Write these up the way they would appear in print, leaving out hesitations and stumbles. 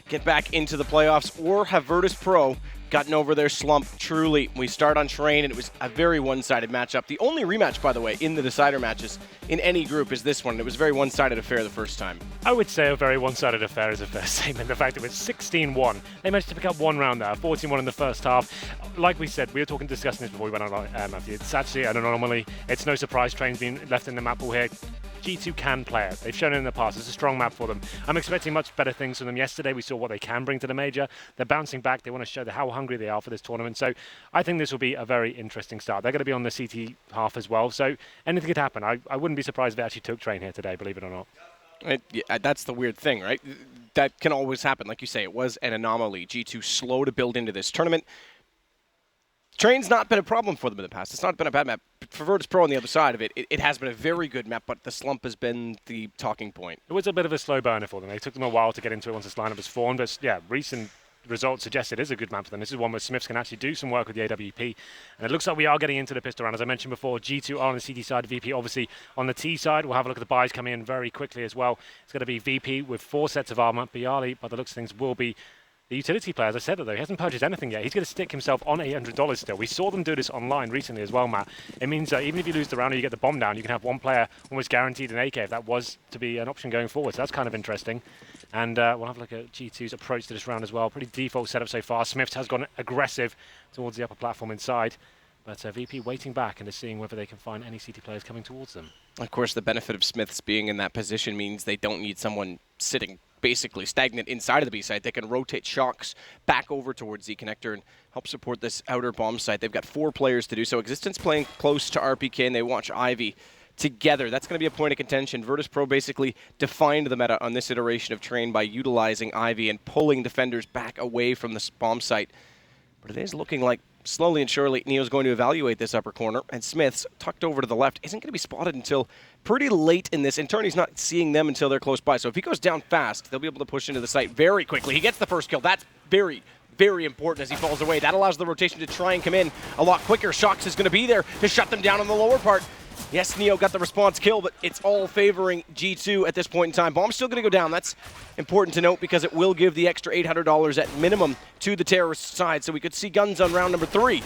get back into the playoffs, or have Virtus.Pro gotten over their slump truly? We start on Train, and it was a very one-sided matchup. The only rematch, by the way, in the decider matches in any group is this one. It was a very one-sided affair the first time. I would say a very one-sided affair is a fair statement. The fact it was 16-1. They managed to pick up one round there, 14-1 in the first half. Like we said, we were discussing this before we went on, Matthew. It's actually an anomaly. It's no surprise Train's been left in the map pool here. G2 can play it. They've shown it in the past. It's a strong map for them. I'm expecting much better things from them. Yesterday, we saw what they can bring to the major. They're bouncing back. They want to show how hungry they are for this tournament. So I think this will be a very interesting start. They're going to be on the CT half as well. So anything could happen. I wouldn't be surprised if they actually took Train here today, believe it or not. Yeah, that's the weird thing, right? That can always happen. Like you say, it was an anomaly. G2 slow to build into this tournament. Train's not been a problem for them in the past. It's not been a bad map. For Virtus.Pro on the other side of it, it has been a very good map, but the slump has been the talking point. It was a bit of a slow burner for them. It took them a while to get into it once this lineup was formed, but yeah, recent results suggest it is a good map for them. This is one where Smiths can actually do some work with the AWP, and it looks like we are getting into the pistol round. As I mentioned before, G2 are on the CT side, VP obviously on the T side. We'll have a look at the buys coming in very quickly as well. It's going to be VP with 4 sets of armor. Bialy, by the looks of things, will be the utility player. As I said, though, he hasn't purchased anything yet. He's going to stick himself on $800 still. We saw them do this online recently as well, Matt. It means that even if you lose the round or you get the bomb down, you can have one player almost guaranteed an AK if that was to be an option going forward. So that's kind of interesting. And we'll have a look at G2's approach to this round as well. Pretty default setup so far. Smiths has gone aggressive towards the upper platform inside. But VP waiting back and just seeing whether they can find any CT players coming towards them. Of course, the benefit of Smiths being in that position means they don't need someone sitting basically stagnant inside of the B site. They can rotate shocks back over towards Z connector and help support this outer bomb site. They've got 4 players to do so. Existence playing close to RPK, and they watch Ivy together. That's going to be a point of contention. Virtus.Pro basically defined the meta on this iteration of Train by utilizing Ivy and pulling defenders back away from the bomb site. But it is looking like slowly and surely Neo's going to evaluate this upper corner, and Smiths, tucked over to the left, isn't going to be spotted until pretty late in this. In turn, he's not seeing them until they're close by. So if he goes down fast, they'll be able to push into the site very quickly. He gets the first kill. That's very, very important as he falls away. That allows the rotation to try and come in a lot quicker. Shocks is going to be there to shut them down on the lower part. Yes, Neo got the response kill, but it's all favoring G2 at this point in time. Bomb's still going to go down. That's important to note because it will give the extra $800 at minimum to the terrorist side. So we could see guns on round number 3.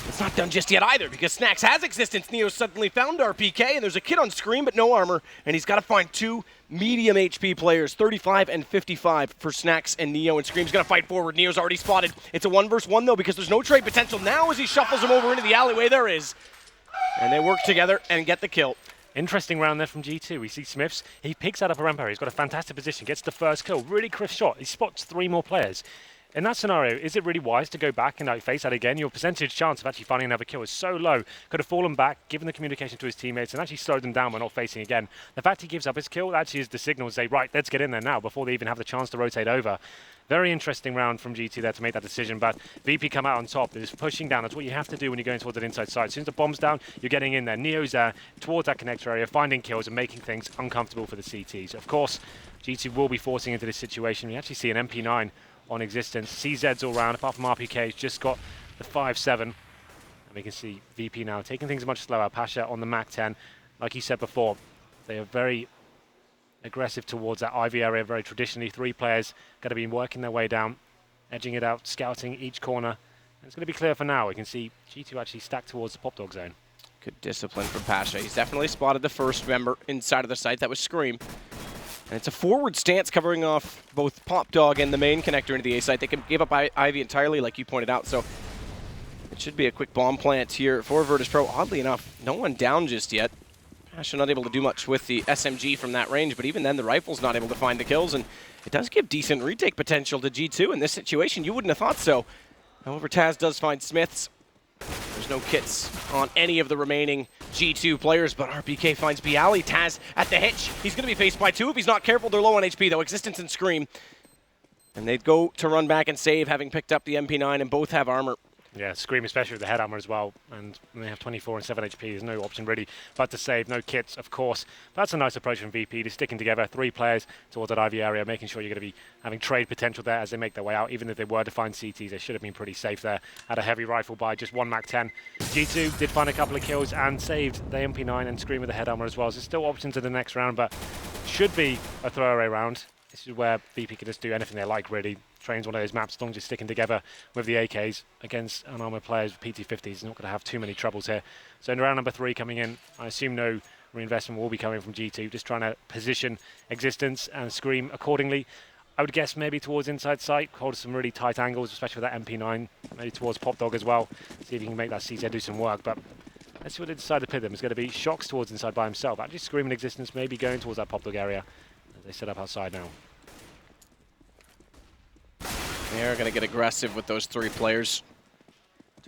It's not done just yet either because Snacks has existence. Neo suddenly found RPK, and there's a kid on screen but no armor, and he's got to find 2 medium HP players, 35 and 55 for Snacks and Neo, and Scream's going to fight forward. Neo's already spotted. It's a 1v1 though because there's no trade potential now as he shuffles him over into the alleyway. There is. And they work together and get the kill. Interesting round there from G2. We see Smiths. He picks out up a ramp area. He's got a fantastic position. Gets the first kill. Really crisp shot. He spots 3 more players. In that scenario, is it really wise to go back and face that again? Your percentage chance of actually finding another kill is so low. Could have fallen back, given the communication to his teammates, and actually slowed them down by not facing again. The fact he gives up his kill actually is the signal to say, right, let's get in there now before they even have the chance to rotate over. Very interesting round from G2 there to make that decision, but VP come out on top. They're just pushing down. That's what you have to do when you're going towards an inside side. As soon as the bomb's down, you're getting in there. Neo's there towards that connector area, finding kills and making things uncomfortable for the CTs. Of course, G2 will be forcing into this situation. We actually see an MP9 on existence. CZ's all round, apart from RPK, he's just got the 5-7. And we can see VP now taking things much slower. Pasha on the Mac-10. Like you said before, they are very aggressive towards that Ivy area, very traditionally. 3 players going to be working their way down, edging it out, scouting each corner. And it's going to be clear for now. We can see G2 actually stacked towards the pop dog zone. Good discipline from Pasha. He's definitely spotted the first member inside of the site. That was Scream. And it's a forward stance covering off both Pop Dog and the main connector into the A site. They gave up Ivy entirely, like you pointed out, so it should be a quick bomb plant here for Virtus.Pro. Oddly enough, no one down just yet. Pasha not able to do much with the SMG from that range, but even then the rifle's not able to find the kills, and it does give decent retake potential to G2 in this situation. You wouldn't have thought so. However, Taz does find Smiths. There's no kits on any of the remaining G2 players, but RPK finds Bialy. Taz at the hitch. He's going to be faced by 2 if he's not careful. They're low on HP, though. Existence and Scream. And they'd go to run back and save, having picked up the MP9, and both have armor. Yeah, Scream, especially with the head armor as well, and they have 24 and 7 HP. There's no option really but to save. No kits, of course. That's a nice approach from VP, just sticking together 3 players towards that Ivy area, making sure you're going to be having trade potential there as they make their way out. Even if they were to find CTs, they should have been pretty safe there. Had a heavy rifle by just 1 Mac-10. G2 did find a couple of kills and saved the MP9 and Scream with the head armor as well. So there's still options in the next round, but should be a throwaway round. This is where VP can just do anything they like, really. Trains one of those maps, as long as you're sticking together with the AKs against unarmored players with PT-50s. He's not going to have too many troubles here. So in round number 3 coming in, I assume no reinvestment will be coming from G2, just trying to position Existence and Scream accordingly. I would guess maybe towards inside sight, hold some really tight angles, especially with that MP9, maybe towards Pop Dog as well. See if you can make that CZ do some work. But let's see what they decide to pit them. It's going to be Shox towards inside by himself. Actually, Scream and Existence maybe going towards that Pop Dog area as they set up outside now. They're going to get aggressive with those 3 players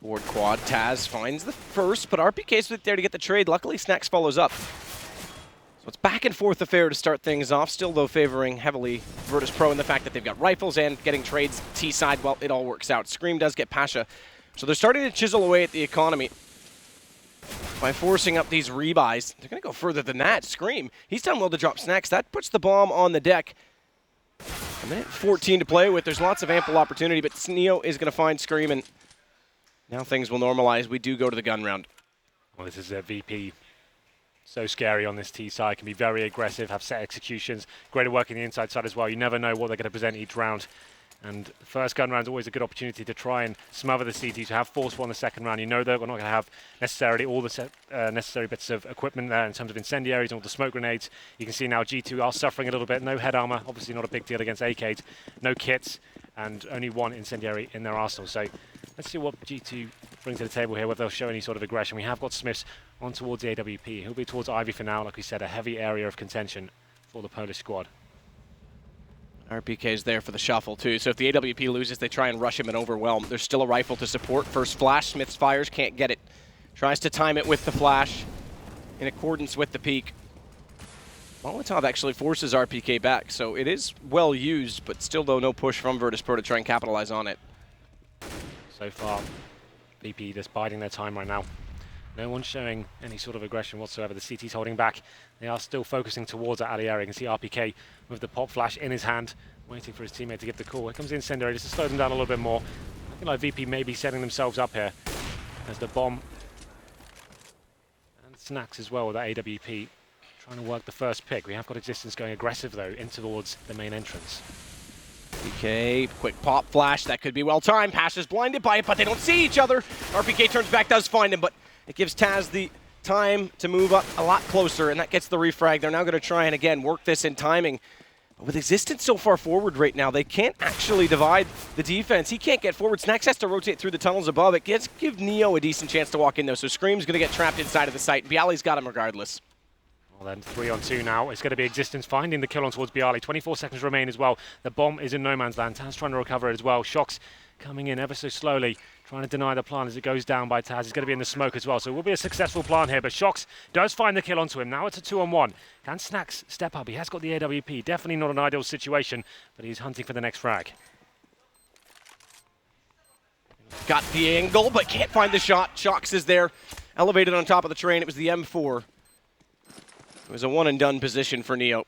toward quad. Taz finds the first, but RPK's there to get the trade. Luckily, Snacks follows up. So it's back and forth affair to start things off. Still, though, favoring heavily Virtus.Pro in the fact that they've got rifles and getting trades T-side. Well, it all works out. Scream does get Pasha. So they're starting to chisel away at the economy by forcing up these rebuys. They're going to go further than that. Scream, he's done well to drop Snacks. That puts the bomb on the deck. A minute 14 to play with. There's lots of ample opportunity, but Neo is going to find Scream, and now things will normalize. We do go to the gun round. Well, this is a VP. So scary on this T side. Can be very aggressive, have set executions. Greater work in the inside side as well. You never know what they're going to present each round. And the first gun round is always a good opportunity to try and smother the CT, to have forceful on the second round. You know they're not going to have necessarily all the necessary bits of equipment there in terms of incendiaries and all the smoke grenades. You can see now G2 are suffering a little bit. No head armor, obviously not a big deal against AKs. No kits, and only 1 incendiary in their arsenal. So let's see what G2 bring to the table here, whether they'll show any sort of aggression. We have got Smiths on towards the AWP. He'll be towards Ivy for now. Like we said, a heavy area of contention for the Polish squad. RPK's there for the shuffle, too. So if the AWP loses, they try and rush him and overwhelm. There's still a rifle to support. First flash, Smiths fires, can't get it. Tries to time it with the flash in accordance with the peak. Molotov actually forces RPK back, so it is well used, but still, though, no push from Virtus.Pro to try and capitalize on it. So far, VP just biding their time right now. No one's showing any sort of aggression whatsoever. The CT's holding back. They are still focusing towards that alley area. You can see RPK with the pop flash in his hand, waiting for his teammate to give the call. Here comes the incendiary just to slow them down a little bit more. I feel like VP may be setting themselves up here as the bomb and Snacks as well with that AWP trying to work the first pick. We have got Existence going aggressive though in towards the main entrance. RPK, quick pop flash. That could be well timed. Pasha's blinded by it, but they don't see each other. RPK turns back, does find him, but it gives Taz the time to move up a lot closer, and that gets the refrag. They're now going to try and, again, work this in timing. But with Existence so far forward right now, they can't actually divide the defense. He can't get forward. Snacks has to rotate through the tunnels above. It gives Neo a decent chance to walk in, though, so Scream's going to get trapped inside of the site. Bialy's got him regardless. Well then, 3-on-2 now. It's going to be Existence finding the kill on towards Bialy. 24 seconds remain as well. The bomb is in no man's land. Taz trying to recover it as well. Shox coming in ever so slowly, trying to deny the plant as it goes down by Taz. He's going to be in the smoke as well, so it will be a successful plant here, but Shox does find the kill onto him. Now it's a 2-on-1. Can Snacks step up? He has got the AWP. Definitely not an ideal situation, but he's hunting for the next frag. Got the angle, but can't find the shot. Shox is there, elevated on top of the train. It was the M4. It was a one-and-done position for Neo.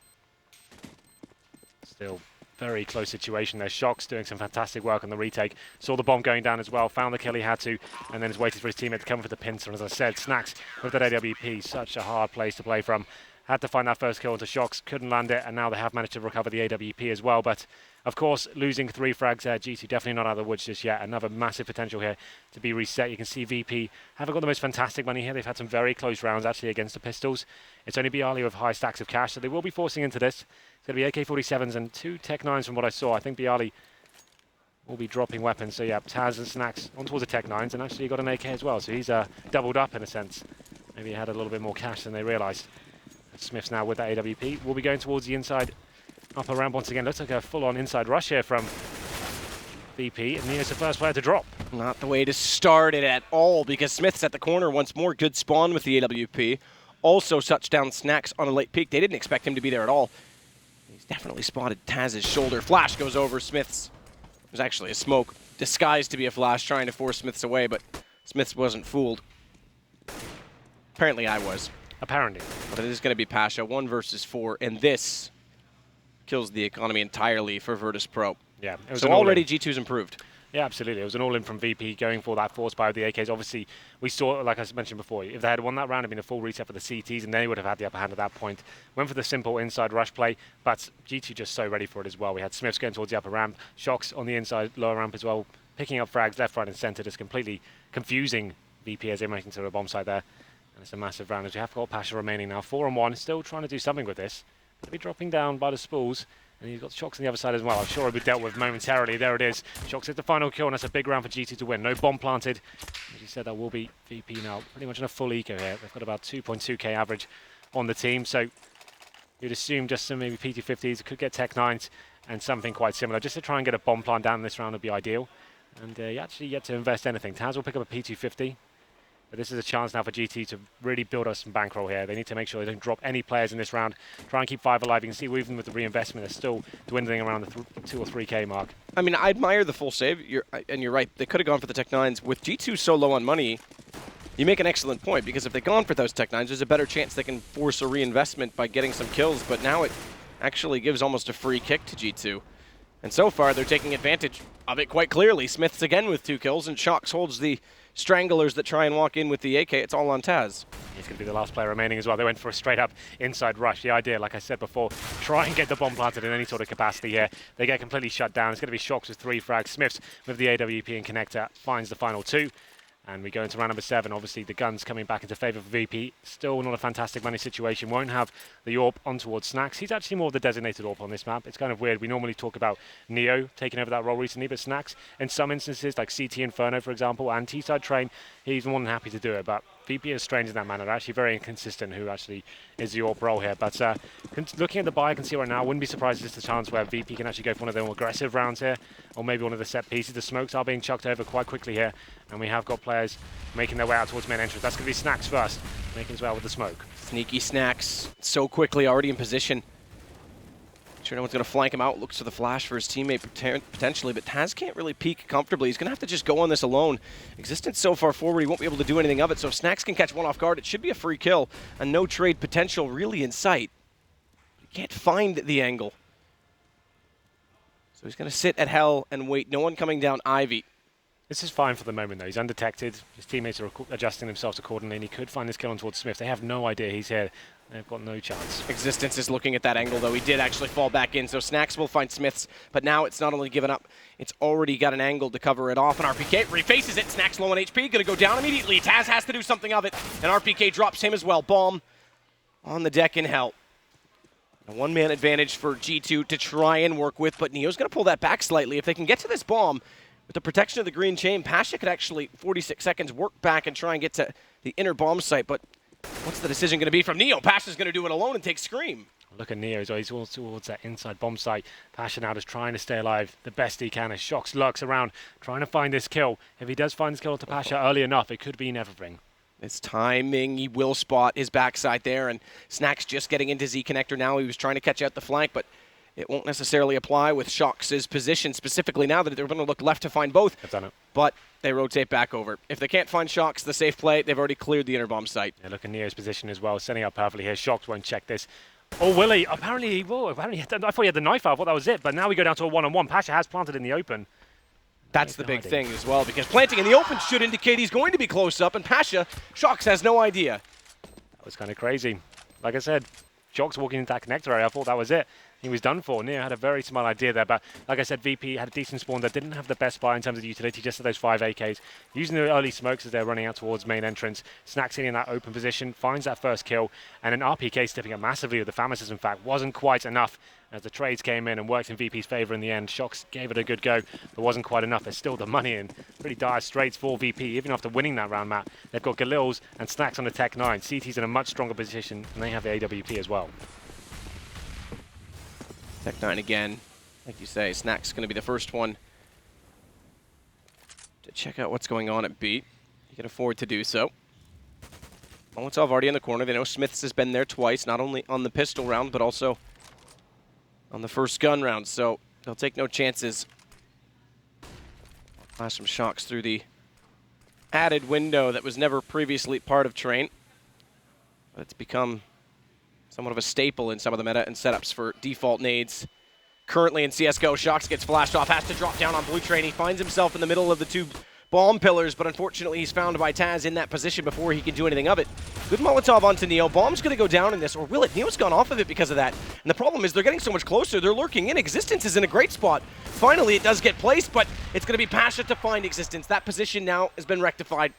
Still very close situation there. Shox doing some fantastic work on the retake. Saw the bomb going down as well, found the kill he had to, and then has waited for his teammate to come for the pincer. And as I said, Snacks with that AWP, such a hard place to play from. Had to find that first kill onto Shox, couldn't land it, and now they have managed to recover the AWP as well. But of course, losing 3 frags there, G2 definitely not out of the woods just yet. Another massive potential here to be reset. You can see VP haven't got the most fantastic money here. They've had some very close rounds actually against the Pistols. It's only Bialy with high stacks of cash, so they will be forcing into this. It's going to be AK-47s and 2 Tech 9s from what I saw. I think Bialy will be dropping weapons. So yeah, Taz and Snacks on towards the Tech 9s, and actually got an AK as well. So he's doubled up in a sense. Maybe he had a little bit more cash than they realised. Smiths now with that AWP. Will be going towards the inside upper ramp once again. Looks like a full-on inside rush here from VP, and Neo's the first player to drop. Not the way to start it at all, because Smith's at the corner once more. Good spawn with the AWP. Also touchdown Snacks on a late peek. They didn't expect him to be there at all. He's definitely spotted Taz's shoulder. Flash goes over Smiths. It was actually a smoke disguised to be a flash, trying to force Smiths away, but Smiths wasn't fooled. Apparently I was. Apparently. But it is going to be Pasha, 1 versus 4, and this kills the economy entirely for Virtus.Pro. Yeah. It was so already G2's improved. Yeah, absolutely. It was an all-in from VP going for that force buy of the AKs. Obviously, we saw, like I mentioned before, if they had won that round, it'd been a full reset for the CTs, and they would have had the upper hand at that point. Went for the simple inside rush play, but G2 just so ready for it as well. We had Smiths going towards the upper ramp, Shocks on the inside lower ramp as well, picking up frags left, right, and center, just completely confusing VP as they make into a bomb site there. And it's a massive round as we have got Pasha remaining now. 4-on-1, still trying to do something with this. Going to be dropping down by the spools. And he's got Shocks on the other side as well. I'm sure it'll be dealt with momentarily. There it is. Shocks hit the final kill, and that's a big round for G2 to win. No bomb planted. As you said, that will be VP now pretty much in a full eco here. They've got about 2.2k average on the team. So you'd assume just some maybe P250s. Could get Tech 9s and something quite similar. Just to try and get a bomb plant down this round would be ideal. And you actually yet to invest anything. Taz will pick up a P250. But this is a chance now for GT to really build us some bankroll here. They need to make sure they don't drop any players in this round. Try and keep 5 alive. You can see even with the reinvestment, they're still dwindling around the 2 or 3k mark. I mean, I admire the full save, and you're right. They could have gone for the Tech 9s. With G2 so low on money, you make an excellent point, because if they'd gone for those Tech 9s, there's a better chance they can force a reinvestment by getting some kills, but now it actually gives almost a free kick to G2. And so far, they're taking advantage of it quite clearly. Smith's again with 2 kills, and Shocks holds the stranglers that try and walk in with the AK. It's all on Taz. He's going to be the last player remaining as well. They went for a straight-up inside rush. The idea, like I said before, try and get the bomb planted in any sort of capacity here. They get completely shut down. It's going to be Shocks with 3 frags. Smiths with the AWP and connector finds the final 2. And we go into round number 7. Obviously, the guns coming back into favour for VP. Still not a fantastic money situation. Won't have the AWP on towards Snacks. He's actually more of the designated AWP on this map. It's kind of weird. We normally talk about Neo taking over that role recently, but Snacks, in some instances, like CT Inferno, for example, and T-Side Train, he's more than happy to do it. But VP is strange in that manner. They're actually very inconsistent who actually is the AWP role here. But looking at the buy, I can see right now, I wouldn't be surprised if it's a chance where VP can actually go for one of their more aggressive rounds here, or maybe one of the set pieces. The smokes are being chucked over quite quickly here, and we have got players making their way out towards main entrance. That's going to be Snacks first, making his way out with the smoke. Sneaky Snacks, so quickly, already in position. Sure, no one's going to flank him out. Looks for the flash for his teammate potentially, but Taz can't really peek comfortably. He's going to have to just go on this alone. Existence so far forward, he won't be able to do anything of it, so if Snacks can catch one off guard, it should be a free kill. And no trade potential really in sight. He can't find the angle. So he's going to sit at Hell and wait. No one coming down Ivy. This is fine for the moment, though. He's undetected. His teammates are adjusting themselves accordingly, and he could find this kill on towards Smith. They have no idea he's here. They've got no chance. Existence is looking at that angle, though. He did actually fall back in, so Snacks will find Smiths. But now it's not only given up, it's already got an angle to cover it off. And RPK refaces it. Snacks low on HP, going to go down immediately. Taz has to do something of it, and RPK drops him as well. Bomb on the deck in Hell. A one-man advantage for G2 to try and work with, but Neo's going to pull that back slightly. If they can get to this bomb, with the protection of the green chain, Pasha could actually, 46 seconds, work back and try and get to the inner bomb site. But what's the decision going to be from Neo? Pasha's going to do it alone and take Scream. Look at Neo, he's all towards that inside bomb site. Pasha now just trying to stay alive the best he can as Shocks lurks around, trying to find this kill. If he does find this kill to Pasha early enough, it could be everything. It's timing. He will spot his backside there, and Snacks just getting into Z connector now. He was trying to catch out the flank, but it won't necessarily apply with Shocks' position, specifically now that they're going to look left to find both. They've done it. But they rotate back over. If they can't find Shocks, the safe play, they've already cleared the inner bomb site. Yeah, look at Neo's position as well, setting up perfectly here. Shocks won't check this. Oh, will he? Apparently he will. Apparently, I thought he had the knife out. I thought that was it. But now we go down to a one-on-one. Pasha has planted in the open. That's the big thing as well, because planting in the open should indicate he's going to be close up, and Pasha, Shocks has no idea. That was kind of crazy. Like I said, Shocks walking into that connector area, I thought that was it. He was done for. Neo had a very smart idea there, but like I said, VP had a decent spawn that didn't have the best buy in terms of the utility, just those 5 AKs. Using the early smokes as they're running out towards main entrance, Snacks in that open position, finds that first kill, and an RPK stepping up massively with the Famises, in fact, wasn't quite enough as the trades came in and worked in VP's favour in the end. Shocks gave it a good go, but wasn't quite enough. There's still the money in. Pretty dire straits for VP, even after winning that round map. They've got Galils and Snacks on the Tech 9. CT's in a much stronger position, and they have the AWP as well. Tech 9 again, like you say, Snacks going to be the first one to check out what's going on at B. He can afford to do so. Molotov already in the corner. They know Smiths has been there twice, not only on the pistol round, but also on the first gun round, so they'll take no chances. Flash some Shocks through the added window that was never previously part of Train, but it's become somewhat of a staple in some of the meta and setups for default nades currently in CSGO. Shox gets flashed off, has to drop down on Blue Train. He finds himself in the middle of the two bomb pillars, but unfortunately he's found by Taz in that position before he can do anything of it. Good Molotov onto Neo. Bomb's going to go down in this, or will it? Neo's gone off of it because of that. And the problem is they're getting so much closer. They're lurking in. Existence is in a great spot. Finally, it does get placed, but it's going to be Pasha to find Existence. That position now has been rectified.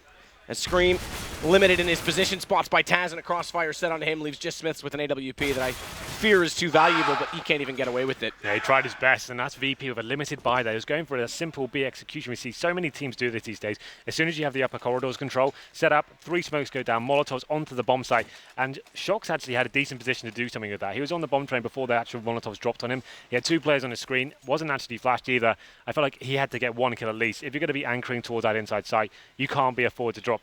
As Scream, limited in his position, spots by Taz, and a crossfire set onto him, leaves just Smiths with an AWP that I fear is too valuable, but he can't even get away with it. Yeah, he tried his best, and that's VP with a limited buy there. He was going for a simple B execution. We see so many teams do this these days. As soon as you have the upper corridors control, set up, 3 smokes go down, Molotovs onto the bomb site, and Shox actually had a decent position to do something with that. He was on the bomb train before the actual Molotovs dropped on him. He had 2 players on his screen, wasn't actually flashed either. I felt like he had to get 1 kill at least. If you're going to be anchoring towards that inside site, you can't be afforded to drop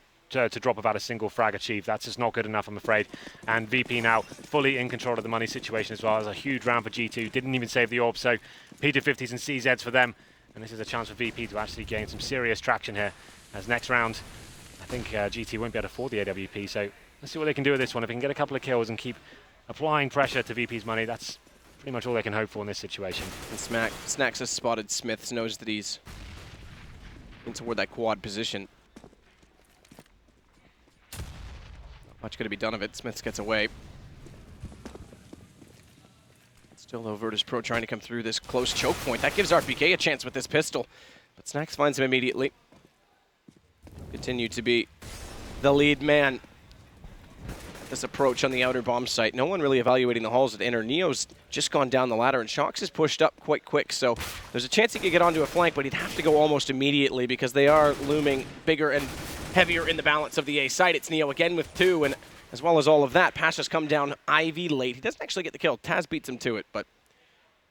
without a single frag achieved. That's just not good enough, I'm afraid. And VP now fully in control of the money situation as well. As a huge round for G2. Didn't even save the orb, so P250s and CZs for them. And this is a chance for VP to actually gain some serious traction here. As next round, I think G2 won't be able to afford the AWP, so let's see what they can do with this one. If they can get a couple of kills and keep applying pressure to VP's money, that's pretty much all they can hope for in this situation. And Snacks has spotted Smiths, knows that he's in toward that quad position. Much going to be done of it. Smiths gets away. Still, though, Virtus.Pro trying to come through this close choke point. That gives RPK a chance with this pistol. But Snacks finds him immediately. Continue to be the lead man. This approach on the outer bomb site. No one really evaluating the halls at inner. Neo's just gone down the ladder, and Shox is pushed up quite quick. So there's a chance he could get onto a flank, but he'd have to go almost immediately because they are looming bigger and heavier in the balance of the A site. It's Neo again with 2, and as well as all of that, Pasha's come down Ivy late. He doesn't actually get the kill. Taz beats him to it, but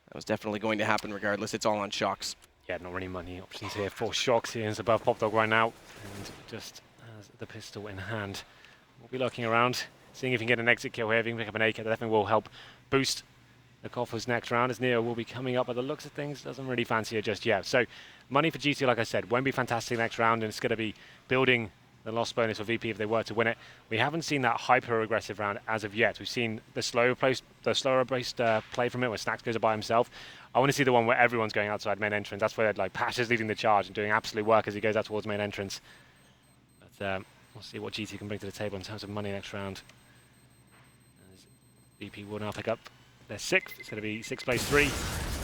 that was definitely going to happen regardless. It's all on Shox. Yeah, not really many options here for Shox. He is above Pop Dog right now, and just has the pistol in hand. We'll be looking around, seeing if he can get an exit kill here. If he can pick up an AK, that definitely will help boost the coffers next round, as Neo will be coming up. By the looks of things, doesn't really fancy it just yet. So money for G2, like I said, won't be fantastic next round, and it's going to be building the loss bonus for VP if they were to win it. We haven't seen that hyper-aggressive round as of yet. We've seen the slower-based play from it, where Snacks goes by himself. I want to see the one where everyone's going outside main entrance. That's where like Pasha's leading the charge and doing absolute work as he goes out towards main entrance. But we'll see what G2 can bring to the table in terms of money next round. As VP will now pick up their 6th. It's going to be 6 plays 3.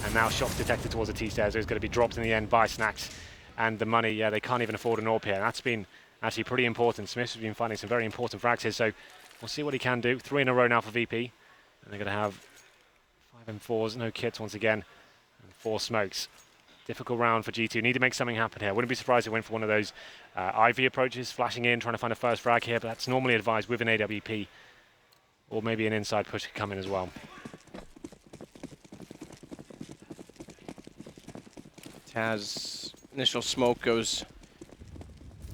And now shots detected towards the T-stairs. It's going to be dropped in the end by Snacks. And the money, yeah, they can't even afford an AWP here. And that's been actually pretty important. Smith's been finding some very important frags here, so we'll see what he can do. 3 in a row now for VP. And they're going to have 5 M4s, no kits once again, and 4 smokes. Difficult round for G2. Need to make something happen here. Wouldn't be surprised if they went for one of those Ivy approaches, flashing in, trying to find a first frag here, but that's normally advised with an AWP. Or maybe an inside push could come in as well. Taz, initial smoke goes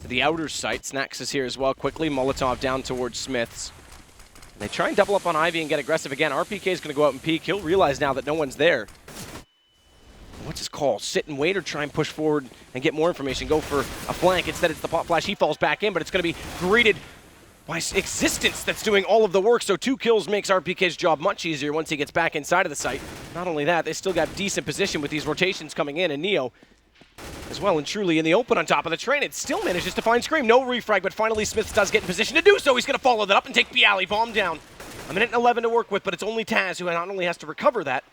to the outer site. Snacks is here as well quickly. Molotov down towards Smiths. And they try and double up on Ivy and get aggressive again. RPK is going to go out and peek. He'll realize now that no one's there. What's his call? Sit and wait or try and push forward and get more information? Go for a flank. Instead, it's the pop flash. He falls back in, but it's going to be greeted by Existence that's doing all of the work. So 2 kills makes RPK's job much easier once he gets back inside of the site. Not only that, they still got decent position with these rotations coming in, and Neo as well and truly in the open on top of the train. It still manages to find Scream. No refrag, but finally Smiths does get in position to do so. He's going to follow that up and take the alley bomb down. A minute and 11 to work with, but it's only Taz who not only has to recover that,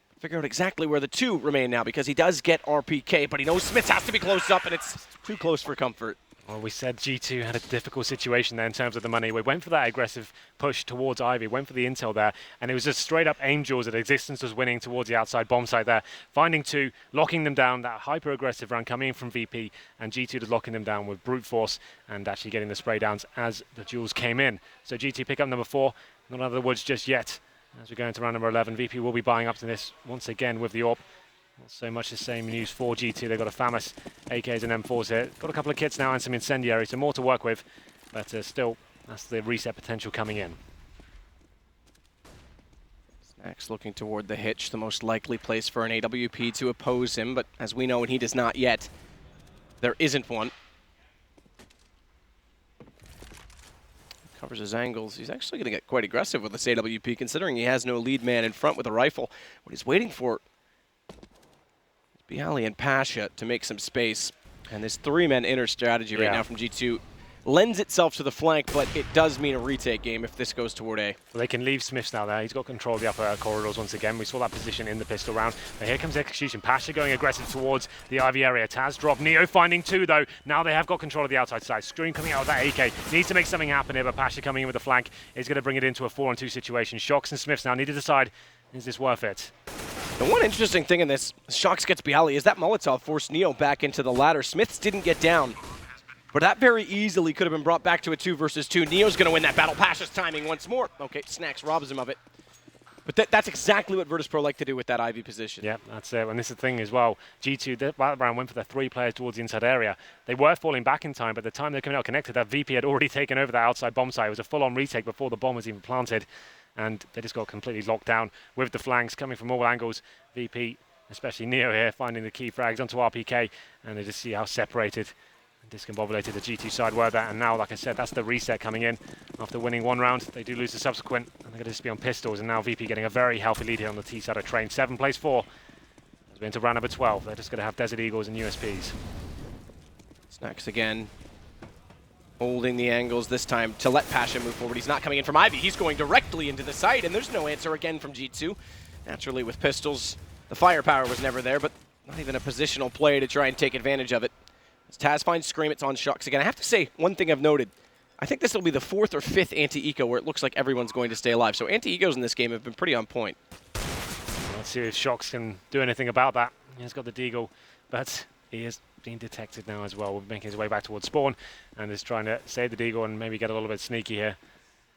but figure out exactly where the 2 remain now, because he does get RPK, but he knows Smiths has to be close up, and it's too close for comfort. Well, we said G2 had a difficult situation there in terms of the money. We went for that aggressive push towards Ivy, went for the intel there, and it was just straight up Angels that Existence was winning towards the outside bomb site there. Finding 2, locking them down, that hyper-aggressive run coming in from VP, and G2 just locking them down with brute force and actually getting the spray downs as the duels came in. So G2 pick up number 4, not out of the woods just yet. As we go into round number 11, VP will be buying up to this once again with the AWP. Not so much the same news for G2. They've got a FAMAS, AKs and M4s here. Got a couple of kits now and some incendiary, so more to work with. But still, that's the reset potential coming in. Snacks looking toward the hitch, the most likely place for an AWP to oppose him. But as we know, and he does not yet, there isn't one. Covers his angles. He's actually going to get quite aggressive with this AWP, considering he has no lead man in front with a rifle. What he's waiting for Bialy and Pasha to make some space. And this three-man inner strategy right now from G2 lends itself to the flank, but it does mean a retake game if this goes toward A. Well, they can leave Smiths now there. He's got control of the upper corridors once again. We saw that position in the pistol round. But here comes the execution. Pasha going aggressive towards the Ivy area. Taz drop. Neo finding two, though. Now they have got control of the outside side. Scream coming out of that AK. Needs to make something happen here, but Pasha coming in with the flank is going to bring it into a 4-on-2 situation. Shox and Smiths now need to decide, is this worth it? The one interesting thing in this, Shox gets Bialy, is that Molotov forced Neo back into the ladder. Smiths didn't get down. But that very easily could have been brought back to a 2 versus 2. Neo's going to win that battle. Pasha's timing once more. Okay, Snacks robs him of it. But that's exactly what Virtus.Pro like to do with that Ivy position. Yeah, that's it. And this is the thing as well. G2, that round went for the 3 players towards the inside area. They were falling back in time, but the time they're coming out connected, that VP had already taken over that outside bomb site. It was a full-on retake before the bomb was even planted. And they just got completely locked down with the flanks coming from all angles. VP, especially Neo here, finding the key frags onto RPK. And they just see how separated discombobulated the G2 side were that, and now, like I said, that's the reset coming in. After winning one round, they do lose the subsequent, and they're going to just be on pistols, and now VP getting a very healthy lead here on the T side of train. 7 plays 4. As we're into round number 12, they're just going to have Desert Eagles and USPs. Snacks again, holding the angles this time to let Pasha move forward. He's not coming in from Ivy, he's going directly into the site, and there's no answer again from G2. Naturally, with pistols, the firepower was never there, but not even a positional play to try and take advantage of it. As Taz finds Scream, it's on Shox again. I have to say, one thing I've noted, I think this will be the 4th or 5th anti-eco where it looks like everyone's going to stay alive. So anti-ecos in this game have been pretty on point. Let's see if Shox can do anything about that. He's got the Deagle, but he is being detected now as well. We're making his way back towards spawn and is trying to save the Deagle and maybe get a little bit sneaky here.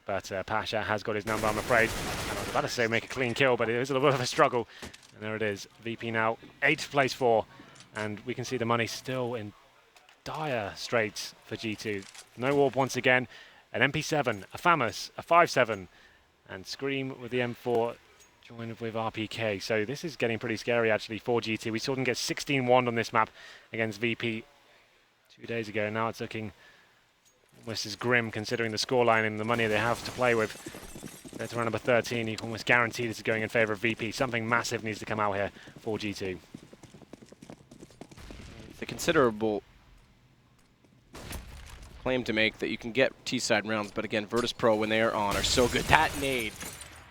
But Pasha has got his number, I'm afraid. And I was about to say make a clean kill, but it is a little bit of a struggle. And there it is. VP now 8 plays 4. And we can see the money still in dire straits for G2. No warp once again. An MP7, a Famous, a 5.7, and Scream with the M4 joined with RPK. So this is getting pretty scary actually for G2. We saw them get 16-1 on this map against VP 2 days ago. Now it's looking almost as grim considering the scoreline and the money they have to play with. That's round number 13. You can almost guarantee this is going in favor of VP. Something massive needs to come out here for G2. It's a considerable claim to make that you can get T-side rounds, but again, Virtus.Pro, when they are on, are so good. That nade.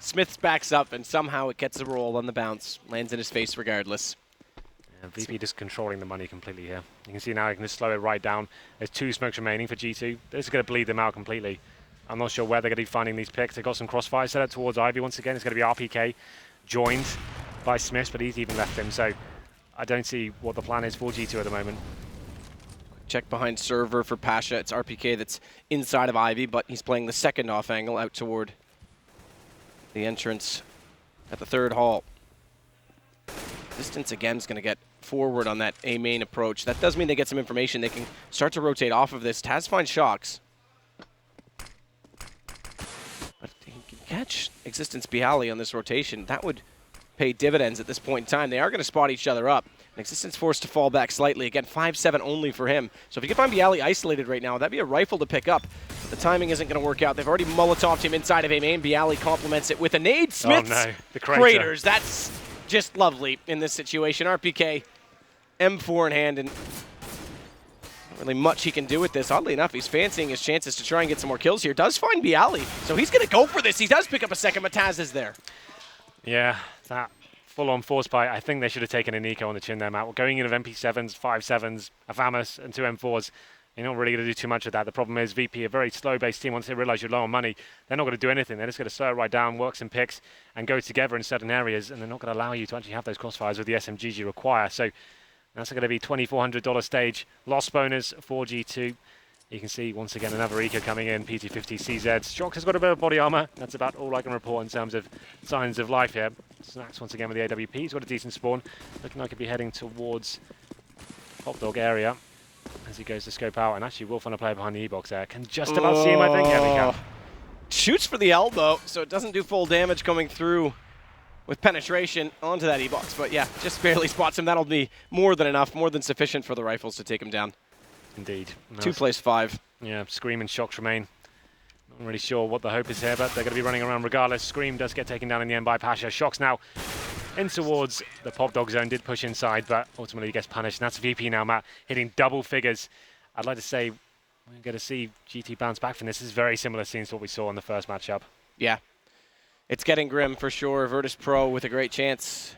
Smiths backs up, and somehow it gets a roll on the bounce. Lands in his face regardless. Yeah, VP just controlling the money completely here. You can see now he can just slow it right down. There's 2 smokes remaining for G2. This is going to bleed them out completely. I'm not sure where they're going to be finding these picks. They've got some crossfire set up towards Ivy once again. It's going to be RPK joined by Smiths, but he's even left him. So I don't see what the plan is for G2 at the moment. Check behind server for Pasha. It's RPK that's inside of Ivy, but he's playing the second off angle out toward the entrance at the 3rd hall. Distance again is going to get forward on that A main approach. That does mean they get some information. They can start to rotate off of this. Taz finds Shox. But he can catch Existence Bialy on this rotation. That would pay dividends at this point in time. They are going to spot each other up. Existence forced to fall back slightly. Again, 5-7 only for him. So if you can find Bialy isolated right now, that'd be a rifle to pick up. But the timing isn't going to work out. They've already Molotoved him inside of A main. Bialy complements it with a nade. Smiths the craters. That's just lovely in this situation. RPK, M4 in hand, and not really much he can do with this. Oddly enough, he's fancying his chances to try and get some more kills here. Does find Bialy, so he's going to go for this. He does pick up a second, but Taz is there. Yeah, that full-on force bite. I think they should have taken an eco on the chin there, Matt. We're going in of MP7s, 5.7s, a Famous, and 2 M4s. You're not really going to do too much of that. The problem is VP, a very slow-based team, once they realize you're low on money, they're not going to do anything. They're just going to slow it right down, work some picks, and go together in certain areas, and they're not going to allow you to actually have those crossfires with the SMGs you require. So that's going to be $2,400 stage loss bonus for G2. You can see, once again, another eco coming in, PT50 CZ. Shox has got a bit of body armor. That's about all I can report in terms of signs of life here. Snacks once again with the AWP. He's got a decent spawn. Looking like he'll be heading towards Hot Dog area as he goes to scope out. And actually will find a player behind the E-box there. Can just about see him, I think. Here we go. Shoots for the elbow, so it doesn't do full damage coming through with penetration onto that E-box. But yeah, just barely spots him. That'll be more than enough, more than sufficient for the rifles to take him down. Indeed. No, 2 plays 5. Yeah, Scream and Shox remain. Not really sure what the hope is here, but they're going to be running around regardless. Scream does get taken down in the end by Pasha. Shocks now in towards the pop dog zone, did push inside, but ultimately he gets punished. And that's VP now, Matt, hitting double figures. I'd like to say we're going to see GT bounce back from this. This is very similar scenes to what we saw in the first matchup. Yeah. It's getting grim for sure. Virtus.Pro with a great chance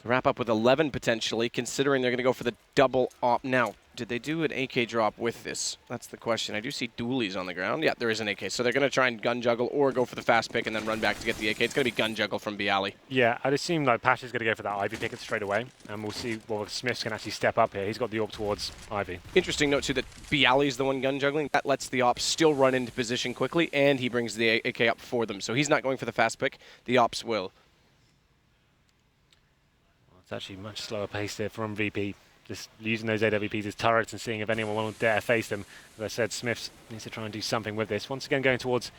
to wrap up with 11 potentially, considering they're going to go for the double op. Now, did they do an AK drop with this? That's the question. I do see dualies on the ground. Yeah, there is an AK. So they're going to try and gun juggle or go for the fast pick and then run back to get the AK. It's going to be gun juggle from Bialy. Yeah, I'd assume like Pasha's going to go for that Ivy picket straight away, and we'll see whether Smiths can actually step up here. He's got the AWP towards Ivy. Interesting note, too, that Bialy's the one gun juggling. That lets the ops still run into position quickly, and he brings the AK up for them. So he's not going for the fast pick. The ops will. Well, it's actually much slower pace there from VP. Just using those AWPs as turrets and seeing if anyone will dare face them. As I said, Smiths needs to try and do something with this. Once again, going towards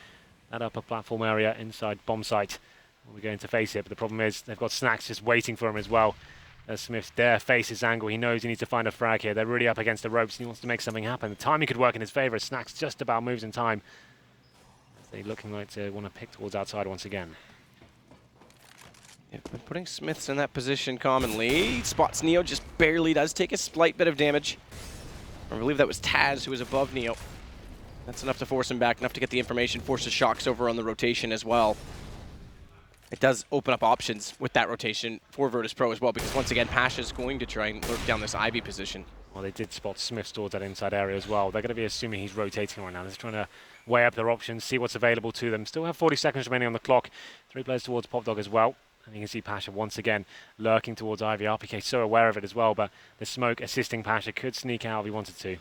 that upper platform area inside bomb site. We're going to face it, but the problem is they've got Snacks just waiting for him as well. As Smiths dare face his angle, he knows he needs to find a frag here. They're really up against the ropes and he wants to make something happen. The timing could work in his favor. Snacks just about moves in time. They're looking like to want to pick towards outside once again. Yeah, been putting Smiths in that position commonly. Spots Neo, just barely does take a slight bit of damage. I believe that was Taz who was above Neo. That's enough to force him back, enough to get the information, forces Shocks over on the rotation as well. It does open up options with that rotation for Virtus.Pro as well, because once again, Pasha's going to try and lurk down this Ivy position. Well, they did spot Smiths towards that inside area as well. They're going to be assuming he's rotating right now. They're trying to weigh up their options, see what's available to them. Still have 40 seconds remaining on the clock. 3 players towards Pop Dog as well. And you can see Pasha once again lurking towards Ivy. RPK so aware of it as well, but the smoke assisting Pasha could sneak out if he wanted to.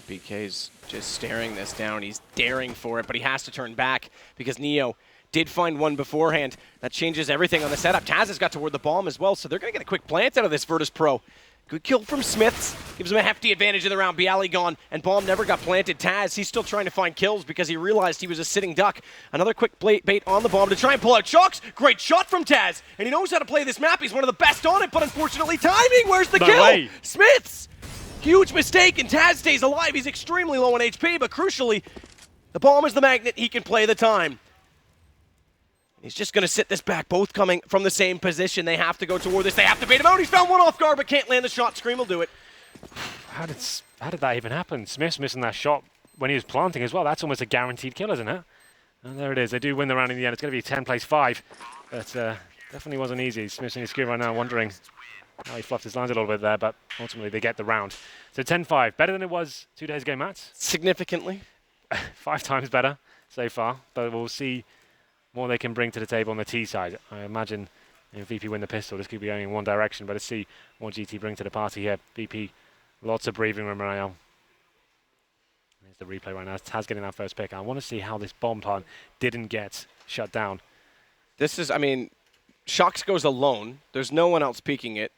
RPK's just staring this down. He's daring for it, but he has to turn back because Neo did find one beforehand. That changes everything on the setup. Taz has got toward the bomb as well, so they're going to get a quick plant out of this Virtus.Pro. Good kill from Smiths. Gives him a hefty advantage in the round. Bialy gone, and bomb never got planted. Taz, he's still trying to find kills because he realized he was a sitting duck. Another quick bait on the bomb to try and pull out Shocks. Great shot from Taz, and he knows how to play this map. He's one of the best on it, but unfortunately timing. Where's the kill? Way. Smiths! Huge mistake, and Taz stays alive. He's extremely low on HP, but crucially, the bomb is the magnet. He can play the time. He's just going to sit this back, both coming from the same position. They have to go toward this. They have to bait him out. He's found one off guard, but can't land the shot. Scream will do it. How did that even happen? Smith's missing that shot when he was planting as well. That's almost a guaranteed kill, isn't it? And there it is. They do win the round in the end. It's going to be 10 plays 5. But definitely wasn't easy. Smith's in his screen right now wondering how he fluffed his lines a little bit there, but ultimately they get the round. So 10-5. Better than it was 2 days ago, Matt? Significantly. 5 times better so far, but we'll see more they can bring to the table on the T side. I imagine if VP win the pistol, this could be going in one direction, but let's see what GT bring to the party here. VP, lots of breathing room right now. There's the replay right now. Taz getting that first pick. I want to see how this bomb plant didn't get shut down. This is, I mean, Shocks goes alone. There's no one else peeking it.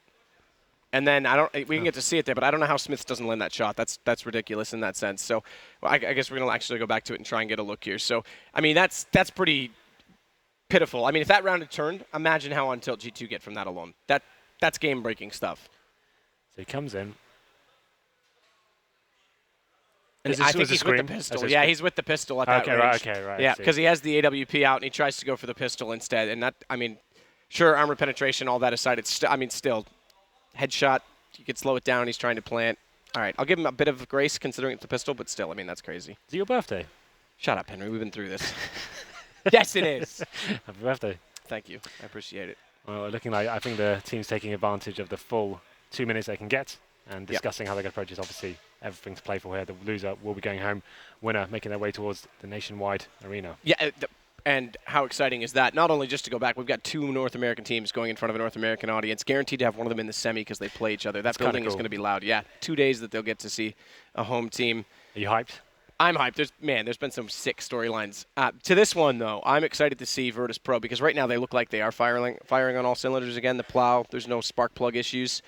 And then we can get to see it there, but I don't know how Smiths doesn't land that shot. That's ridiculous in that sense. So well, I guess we're going to actually go back to it and try and get a look here. So, I mean, that's pretty pitiful. I mean, if that round had turned, imagine how on tilt G2 get from that alone. That's game-breaking stuff. So he comes in. And I think he's with the pistol. Yeah, he's with the pistol at that range. Right. Yeah, because he has the AWP out, and he tries to go for the pistol instead. And that, I mean, sure, armor penetration, all that aside, it's still, headshot, you could slow it down. He's trying to plant. All right, I'll give him a bit of grace considering it's a pistol, but still, I mean, that's crazy. Is it your birthday? Shut up, Henry. We've been through this. Yes, it is. Happy birthday. Thank you. I appreciate it. Well, looking like I think the team's taking advantage of the full 2 minutes they can get and discussing how they're going to approach this. Obviously, everything to play for here. The loser will be going home. Winner making their way towards the nationwide arena. Yeah, and how exciting is that? Not only just to go back, we've got 2 North American teams going in front of a North American audience. Guaranteed to have one of them in the semi because they play each other. That building is going to be loud. Yeah, 2 days that they'll get to see a home team. Are you hyped? I'm hyped. There's been some sick storylines. To this one, though, I'm excited to see Virtus.Pro because right now they look like they are firing on all cylinders again. The plow, there's no spark plug issues.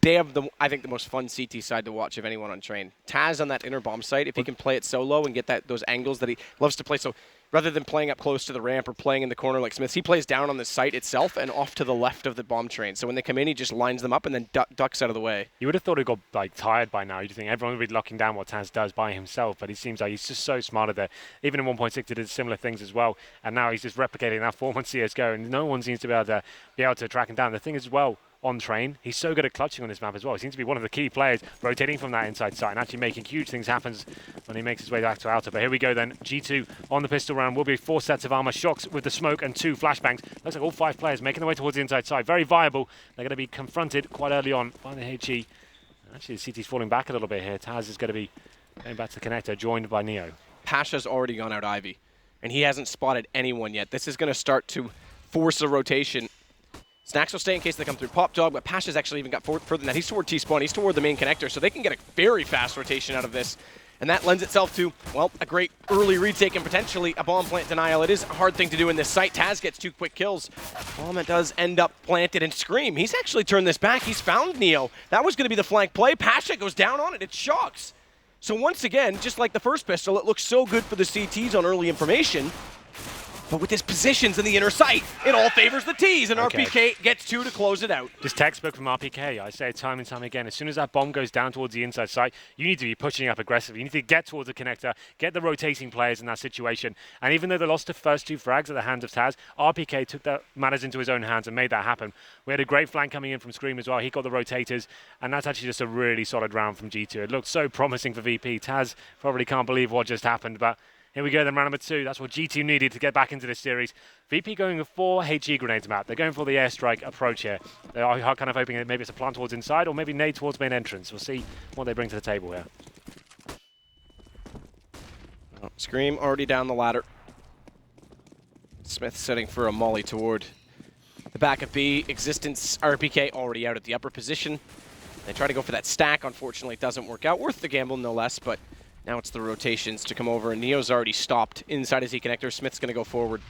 They have, I think, the most fun CT side to watch of anyone on train. Taz on that inner bomb site, if he can play it solo and get those angles that he loves to play. So rather than playing up close to the ramp or playing in the corner like Smiths, he plays down on the site itself and off to the left of the bomb train. So when they come in, he just lines them up and then ducks out of the way. You would have thought he got like tired by now. You'd think everyone would be locking down what Taz does by himself, but he seems like he's just so smart at it. Even in 1.6, he did similar things as well, and now he's just replicating that form on CS:GO, and no one seems to be able to track him down. The thing is, well, on train, he's so good at clutching on this map as well. He seems to be one of the key players rotating from that inside side and actually making huge things happen when he makes his way back to outer. But here we go then. G2 on the pistol round will be 4 sets of armor, Shocks with the smoke and 2 flashbangs. Looks like all 5 players making their way towards the inside side. Very viable. They're going to be confronted quite early on by the HE. Actually, the CT's falling back a little bit here. Taz is going to be going back to the connector, joined by Neo. Pasha's already gone out Ivy, and he hasn't spotted anyone yet. This is going to start to force a rotation. Snacks will stay in case they come through Pop Dog, but Pasha's actually even got further than that. He's toward T-Spawn, he's toward the main connector, so they can get a very fast rotation out of this. And that lends itself to, well, a great early retake and potentially a bomb plant denial. It is a hard thing to do in this site. Taz gets 2 quick kills. Bomb that does end up planted, and Scream, he's actually turned this back. He's found Neo. That was going to be the flank play. Pasha goes down on it. It Shocks. So once again, just like the first pistol, it looks so good for the CTs on early information. But with his positions in the inner sight, it all favors the T's, and RPK gets 2 to close it out. Just textbook from RPK. I say it time and time again. As soon as that bomb goes down towards the inside site, you need to be pushing up aggressively. You need to get towards the connector, get the rotating players in that situation. And even though they lost the first 2 frags at the hands of Taz, RPK took that matters into his own hands and made that happen. We had a great flank coming in from Scream as well. He got the rotators, and that's actually just a really solid round from G2. It looked so promising for VP. Taz probably can't believe what just happened, but here we go then, round number 2. That's what G2 needed to get back into this series. VP going with 4 HE grenades map. They're going for the airstrike approach here. They are kind of hoping that maybe it's a plant towards inside or maybe nade towards main entrance. We'll see what they bring to the table here. Oh, Scream already down the ladder. Smith setting for a molly toward the back of B. Existence, RPK already out at the upper position. They try to go for that stack. Unfortunately, it doesn't work out. Worth the gamble, no less, but now it's the rotations to come over, and Neo's already stopped inside his E-connector. Smith's going to go forward.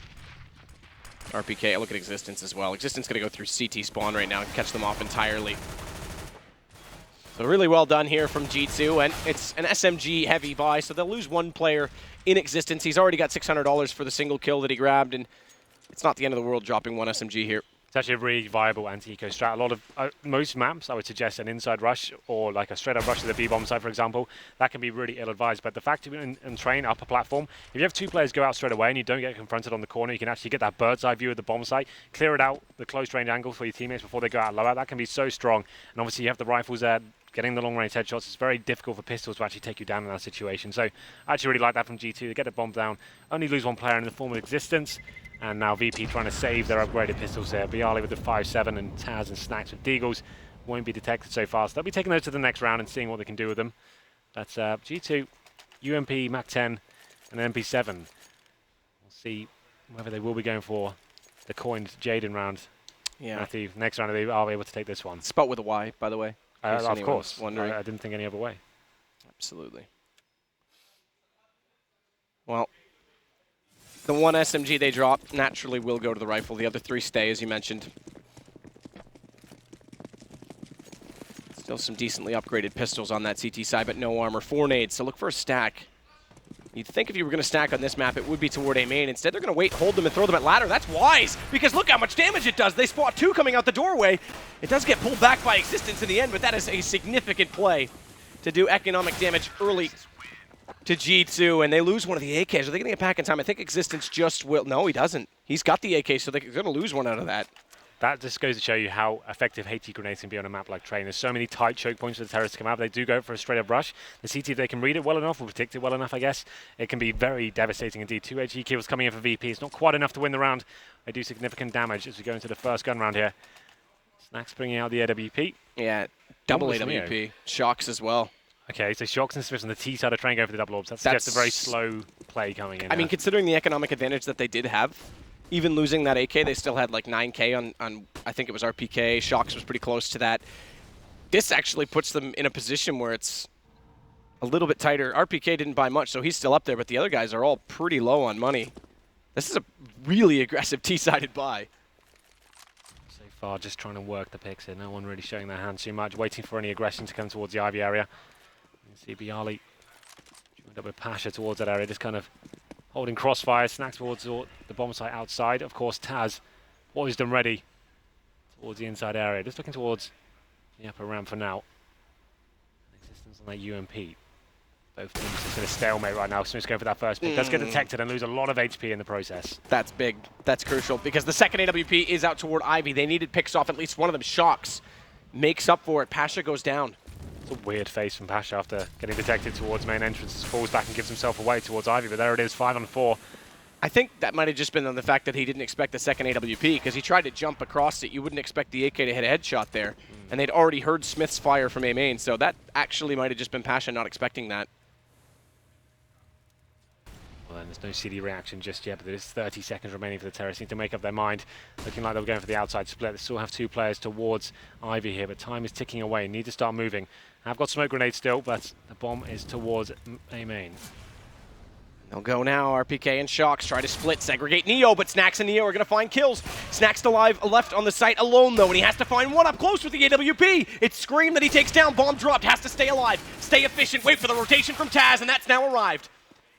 RPK, look at Existence as well. Existence going to go through CT spawn right now and catch them off entirely. So really well done here from G2, and it's an SMG-heavy buy, so they'll lose 1 player in Existence. He's already got $600 for the single kill that he grabbed, and it's not the end of the world dropping 1 SMG here. It's actually a really viable anti-eco strat. A lot of most maps, I would suggest an inside rush or like a straight-up rush to the B-bomb side, for example. That can be really ill-advised. But the fact that in train upper platform, if you have 2 players go out straight away and you don't get confronted on the corner, you can actually get that bird's eye view of the bomb site, clear it out, the close range angle for your teammates before they go out lower. That can be so strong. And obviously you have the rifles there. Getting the long-range headshots, it's very difficult for pistols to actually take you down in that situation. So I actually really like that from G2. They get the bomb down, only lose 1 player in the form of Existence. And now VP trying to save their upgraded pistols there. Bialy with the 5.7 and Taz and Snacks with Deagles won't be detected so fast. They'll be taking those to the next round and seeing what they can do with them. That's G2, UMP, Mac-10, and MP7. We'll see whether they will be going for the coined Jaden round. Yeah. Matthew, next round they are able to take this one. Spot with a Y, by the way. Of course. Wondering. I didn't think any other way. Absolutely. Well, the 1 SMG they drop naturally will go to the rifle. The other 3 stay, as you mentioned. Still some decently upgraded pistols on that CT side, but no armor. 4 nades, so look for a stack. You'd think if you were going to stack on this map, it would be toward A main. Instead, they're going to wait, hold them, and throw them at ladder. That's wise, because look how much damage it does. They spot 2 coming out the doorway. It does get pulled back by Existence in the end, but that is a significant play to do economic damage early to G2, and they lose one of the AKs. Are they going to get back in time? I think Existence just will. No, he doesn't. He's got the AK, so they're going to lose 1 out of that. That just goes to show you how effective HE grenades can be on a map like Train. There's so many tight choke points for the terrorists to come out. They do go for a straight-up rush. The CT, if they can read it well enough or predict it well enough, I guess, it can be very devastating indeed. 2 HE kills coming in for VP. It's not quite enough to win the round. They do significant damage as we go into the first gun round here. Snacks bringing out the AWP. Yeah, double AWP. Shocks as well. Okay, so Shocks and Smiths on the T side of Train going for the double orbs. That's just a very slow play coming in. I mean, considering the economic advantage that they did have, even losing that AK, they still had like 9K on I think it was RPK. Shocks was pretty close to that. This actually puts them in a position where it's a little bit tighter. RPK didn't buy much, so he's still up there, but the other guys are all pretty low on money. This is a really aggressive T-sided buy. So far, just trying to work the picks here. No one really showing their hand too much, waiting for any aggression to come towards the Ivy area. You can see Bialy joined up with Pasha towards that area, just kind of holding crossfire, snacks towards the bomb site outside. Of course, Taz poised and ready towards the inside area. Just looking towards the upper ramp for now. Existence on that UMP. Both teams just in a stalemate right now. Smith's going for that first pick. Does get detected and lose a lot of HP in the process. That's big. That's crucial because the second AWP is out toward Ivy. They needed picks off at least one of them. Shocks makes up for it. Pasha goes down. It's a weird face from Pasha after getting detected towards main entrance. Falls back and gives himself away towards Ivy, but there it is, 5 on 4. I think that might have just been on the fact that he didn't expect the second AWP because he tried to jump across it. You wouldn't expect the AK to hit a headshot there. And they'd already heard Smith's fire from A main, so that actually might have just been Pasha not expecting that. Well, and there's no CD reaction just yet, but there is 30 seconds remaining for the Terrorists. Need to make up their mind. Looking like they're going for the outside split. They still have 2 players towards Ivy here, but time is ticking away. Need to start moving. I've got smoke grenades still, but the bomb is towards A main. They'll go now. RPK and Shocks try to split, segregate Neo, but Snacks and Neo are going to find kills. Snacks alive left on the site alone, though, and he has to find one up close with the AWP. It's Scream that he takes down. Bomb dropped. Has to stay alive. Stay efficient. Wait for the rotation from Taz, and that's now arrived.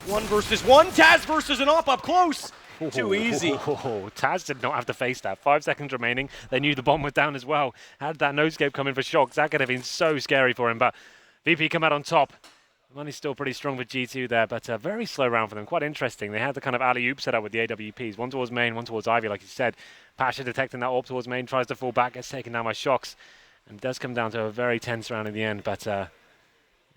1 versus 1. Taz versus an op up close. Too easy. Taz did not have to face that. 5 seconds remaining. They knew the bomb was down as well. Had that no-scope come in for Shocks, that could have been so scary for him, but VP come out on top. The money's still pretty strong for G2 there, but a very slow round for them. Quite interesting. They had the kind of alley-oop set up with the AWPs. One towards main, one towards Ivy, like you said. Pasha detecting that AWP towards main, tries to fall back, gets taken down by Shocks. And it does come down to a very tense round in the end, but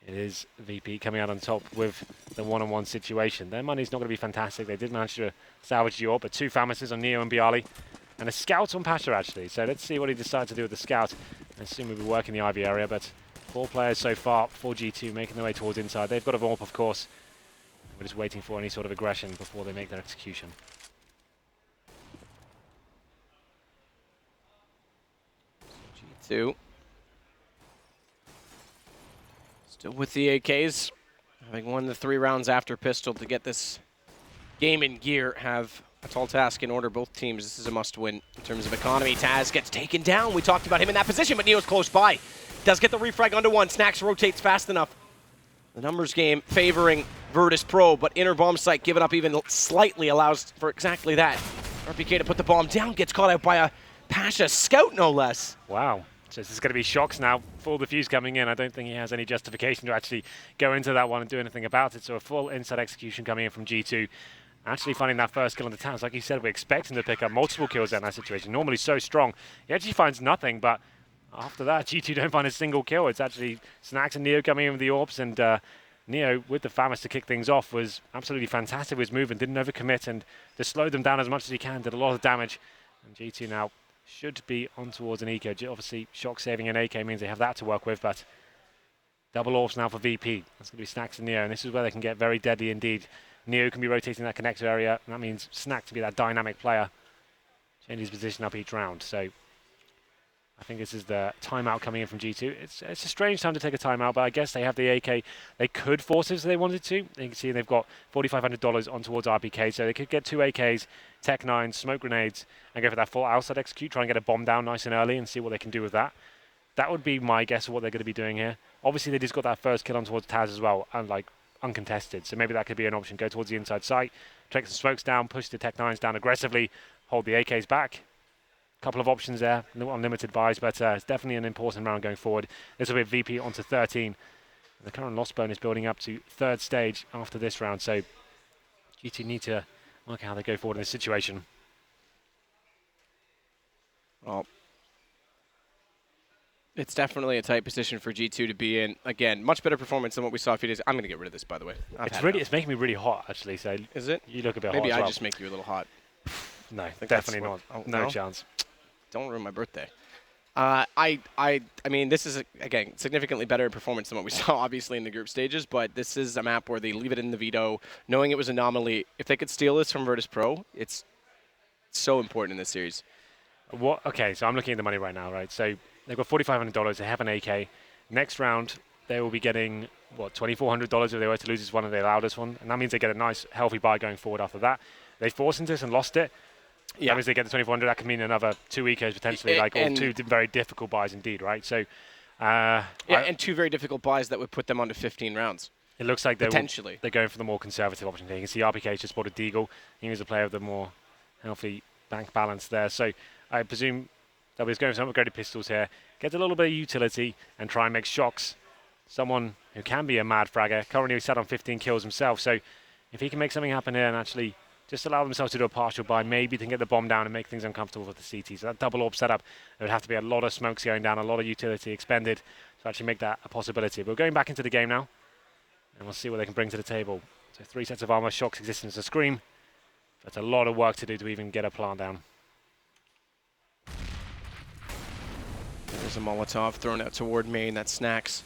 it is VP coming out on top with the one-on-one situation. Their money's not going to be fantastic. They did manage to salvage the AWP, but 2 Famises on Neo and Bialy. And a scout on Pasha, actually. So let's see what he decides to do with the scout. I assume we'll be working the Ivy area, but 4 players so far for G2 making their way towards inside. They've got a AWP, of course. We're just waiting for any sort of aggression before they make their execution. G2. Still with the AKs. Having won the 3 rounds after Pistol to get this game in gear. Have a tall task in order. Both teams, this is a must-win in terms of economy. Taz gets taken down. We talked about him in that position, but Neo's close by. Does get the refrag onto 1. Snacks rotates fast enough. The numbers game favoring Virtus.Pro, but inner bomb site given up even slightly allows for exactly that. RPK to put the bomb down, gets caught out by a Pasha scout, no less. Wow. So this is going to be Shocks now. Full defuse coming in. I don't think he has any justification to actually go into that one and do anything about it. So a full inside execution coming in from G2. Actually finding that first kill on the Towns. Like you said, we're expecting to pick up multiple kills in that situation. Normally so strong. He actually finds nothing, but after that, G2 don't find a single kill. It's actually Snacks and Neo coming in with the AWPs, and Neo, with the Famis to kick things off, was absolutely fantastic with his movement. Didn't overcommit and just slowed them down as much as he can. Did a lot of damage. And G2 now should be on towards an eco. Obviously, Shock saving an AK means they have that to work with, but double AWPs now for VP. That's going to be Snacks and Neo, and this is where they can get very deadly indeed. Neo can be rotating that connector area, and that means Snack to be that dynamic player. Change his position up each round. So I think this is the timeout coming in from G2. It's a strange time to take a timeout, but I guess they have the AK. They could force it if they wanted to. You can see they've got $4,500 on towards RPK, so they could get 2 AKs, Tech 9, smoke grenades, and go for that full outside execute, try and get a bomb down nice and early and see what they can do with that. That would be my guess of what they're going to be doing here. Obviously, they just got that first kill on towards Taz as well, and like uncontested, so maybe that could be an option. Go towards the inside site, take some smokes down, push the Tech 9s down aggressively, hold the AKs back. Couple of options there, unlimited buys, but it's definitely an important round going forward. This will be VP onto 13. The current loss bonus building up to 3rd stage after this round, so G2 need to work out how they go forward in this situation. Well, it's definitely a tight position for G2 to be in. Again, much better performance than what we saw a few days ago. I'm going to get rid of this, by the way. It's making me really hot, actually. So is it? You look a bit Maybe hot as well. I just make you a little hot. No, definitely not. Oh, no chance. Don't ruin my birthday. I mean, this is, again, significantly better performance than what we saw, obviously, in the group stages, but this is a map where they leave it in the veto, knowing it was anomaly. If they could steal this from Virtus.Pro, it's so important in this series. Okay, so I'm looking at the money right now, right? So they've got $4,500. They have an AK. Next round, they will be getting, what, $2,400 if they were to lose this one and they allowed this one. And that means they get a nice, healthy buy going forward after that. They forced into this and lost it. Yeah. That means they get the 2,400. That could mean another 2 ecos potentially, or 2 very difficult buys indeed, right? So, and 2 very difficult buys that would put them onto 15 rounds. It looks like potentially. they're going for the more conservative option here. You can see RPK just spotted Deagle. He was a player with the more healthy bank balance there. So I presume that we're going for some upgraded pistols here. Get a little bit of utility and try and make Shox someone who can be a mad fragger. Currently he's sat on 15 kills himself. So if he can make something happen here and actually just allow themselves to do a partial buy, maybe they can get the bomb down and make things uncomfortable with the CT. So that double orb setup, there would have to be a lot of smokes going down, a lot of utility expended to actually make that a possibility. But we're going back into the game now, and we'll see what they can bring to the table. So 3 sets of armor, Shox, Existence, a Scream. That's a lot of work to do to even get a plant down. There's a Molotov thrown out toward main. That's Snacks.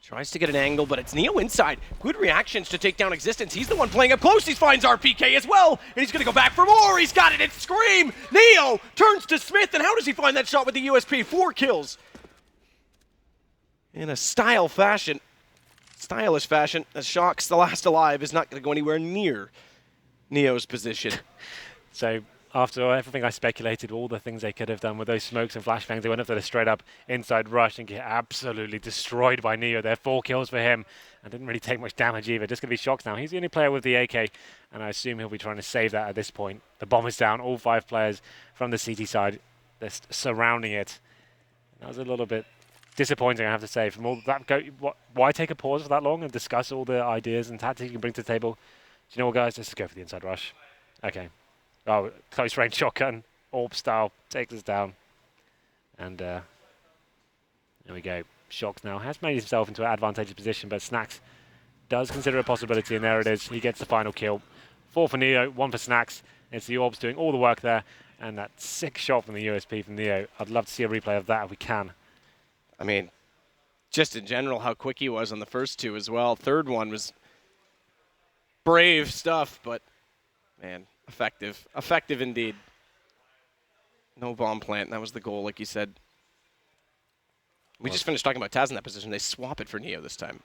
Tries to get an angle, but it's Neo inside. Good reactions to take down Existence. He's the one playing up close. He finds RPK as well, and he's going to go back for more. He's got it. It's Scream. Neo turns to Smith, and how does he find that shot with the USP? 4 kills. In a stylish fashion, as Shox, the last alive, is not going to go anywhere near Neo's position. So after everything I speculated, all the things they could have done with those smokes and flashbangs, they went up to the straight up inside rush and get absolutely destroyed by Neo. There 4 kills for him and didn't really take much damage either. Just going to be Shox now. He's the only player with the AK, and I assume he'll be trying to save that at this point. The bomb is down. All 5 players from the CT side, they're surrounding it. That was a little bit disappointing, I have to say. From all that, why take a pause for that long and discuss all the ideas and tactics you can bring to the table? Do you know what, guys? Let's just go for the inside rush. Okay. Oh, close range shotgun, orb style, takes us down. And there we go. Shox now has made himself into an advantageous position, but Snacks does consider a possibility, and there it is. He gets the final kill. 4 for Neo, 1 for Snacks. It's the orbs doing all the work there, and that sick shot from the USP from Neo. I'd love to see a replay of that if we can. I mean, just in general, how quick he was on the first 2 as well. Third one was brave stuff, but man, effective. Effective indeed. No bomb plant. That was the goal, like you said. We just finished talking about Taz in that position. They swap it for Neo this time.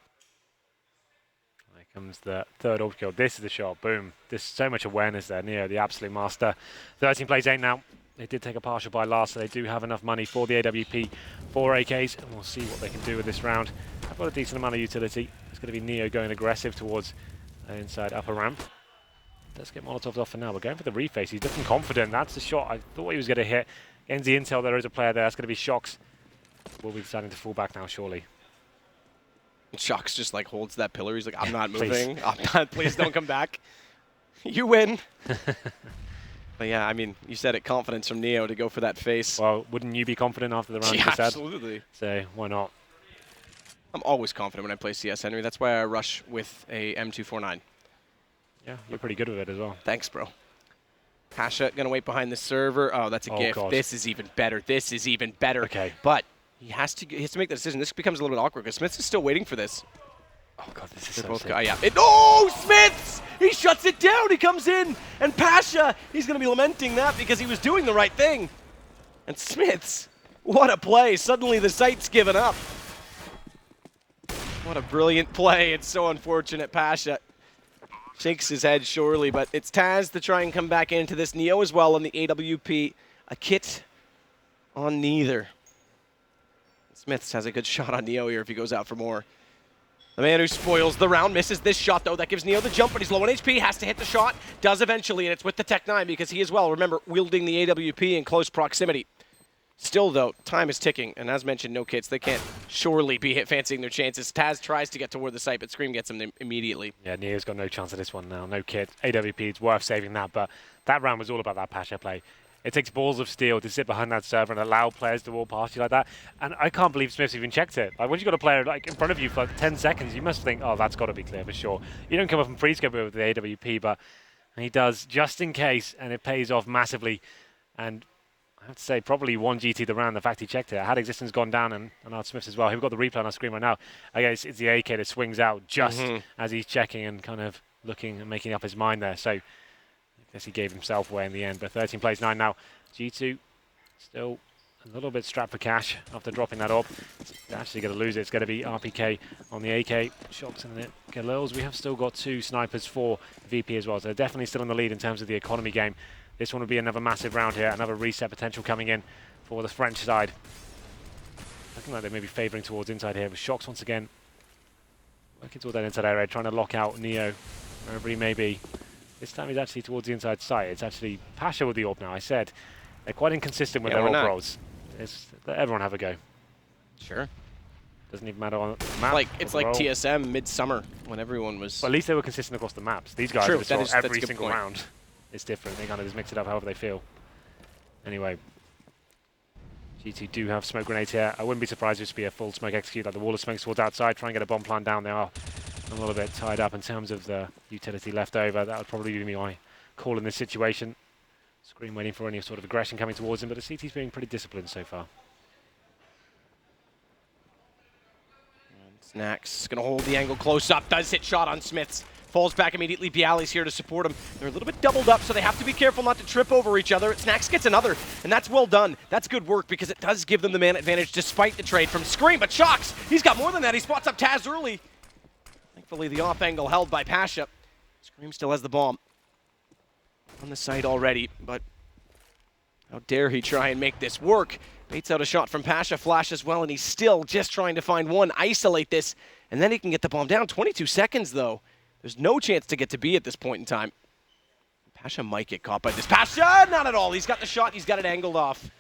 There comes the 3rd orb kill. This is the shot. Boom. There's so much awareness there. Neo, the absolute master. 13 plays 8 now. They did take a partial buy last, so they do have enough money for the AWP, 4 AKs, and we'll see what they can do with this round. I've got a decent amount of utility. It's going to be Neo going aggressive towards the inside upper ramp. Let's get Molotovs off for now. We're going for the reface. He's looking confident. That's the shot I thought he was going to hit. Ends the intel. There is a player there. That's going to be Shox. We'll be deciding to fall back now, surely. Shox just like holds that pillar. He's like, I'm not moving. I'm not, please don't come back. You win. But yeah, I mean, you said it, confidence from Neo to go for that face. Well, wouldn't you be confident after the round you Yeah, said? absolutely. So why not? I'm always confident when I play CS, Henry. That's why I rush with a M249. Yeah, you're pretty good with it as well. Thanks, bro. Pasha gonna wait behind the server. Oh, that's a gift. God. This is even better. This is even better. Okay. But he has to make the decision. This becomes a little bit awkward because Smiths is still waiting for this. Oh god, this is They're so both sick. yeah. Oh, Smiths! He shuts it down. He comes in, and Pasha, he's gonna be lamenting that because he was doing the right thing. And Smiths, what a play! Suddenly the site's given up. What a brilliant play. It's so unfortunate. Pasha shakes his head surely, but it's Taz to try and come back into this. Neo as well on the AWP. A kit on neither. Smiths has a good shot on Neo here if he goes out for more. The man who spoils the round misses this shot, though. That gives Neo the jump, but he's low on HP, has to hit the shot. Does eventually, and it's with the Tech-9 because he as well, remember, wielding the AWP in close proximity. Still, though, time is ticking, and as mentioned, no kits. They can't surely be fancying their chances. Taz tries to get toward the site, but Scream gets him immediately. Yeah, Neo's got no chance of this one now. No kit. AWP, it's worth saving that, but that round was all about that Pasha play. It takes balls of steel to sit behind that server and allow players to walk past you like that. And I can't believe Smith's even checked it. Like, when you've got a player like in front of you for like 10 seconds, you must think, oh, that's got to be clear for sure. You don't come up and freeze-scope with the AWP, but he does just in case, and it pays off massively. And I have to say, probably won GT the round, the fact he checked it. Had Existence gone down, and now Smith's as well, who've got the replay on our screen right now, I guess it's the AK that swings out just as he's checking and kind of looking and making up his mind there. So I guess he gave himself away in the end, but 13 plays 9 now. G2 still a little bit strapped for cash after dropping that up. They're actually going to lose it. It's going to be RPK on the AK. Shox in it. Galils, we have still got 2 snipers for VP as well, so they're definitely still in the lead in terms of the economy game. This one will be another massive round here, another reset potential coming in for the French side. Looking like they may be favouring towards inside here with Shox once again Working towards that inside area, trying to lock out Neo, wherever he may be. This time he's actually towards the inside side. It's actually Pasha with the AWP now. I said they're quite inconsistent with their AWP rolls. Let everyone have a go. Sure. Doesn't even matter on the map. It's like TSM midsummer when everyone was. But at least they were consistent across the maps. These guys True, just every single round. It's different. They kind of just mix it up however they feel. Anyway, G2 do have smoke grenades here. I wouldn't be surprised if it would be a full smoke execute, like the wall of smoke towards outside, try and get a bomb plant down. They are a little bit tied up in terms of the utility left over. That would probably be my call in this situation. Scream waiting for any sort of aggression coming towards him, but the CT's being pretty disciplined so far. Snacks going to hold the angle close up, does hit shot on Smiths. Falls back immediately, Bialy's here to support him. They're a little bit doubled up, so they have to be careful not to trip over each other. Snacks gets another, and that's well done. That's good work because it does give them the man advantage despite the trade from Scream, but Shocks, he's got more than that. He spots up Taz early. Thankfully, the off angle held by Pasha. Scream still has the bomb on the site already, but how dare he try and make this work? Baits out a shot from Pasha, flash as well, and he's still just trying to find one, isolate this, and then he can get the bomb down. 22 seconds, though. There's no chance to get to B at this point in time. Pasha might get caught by this. Pasha, not at all. He's got the shot. He's got it angled off.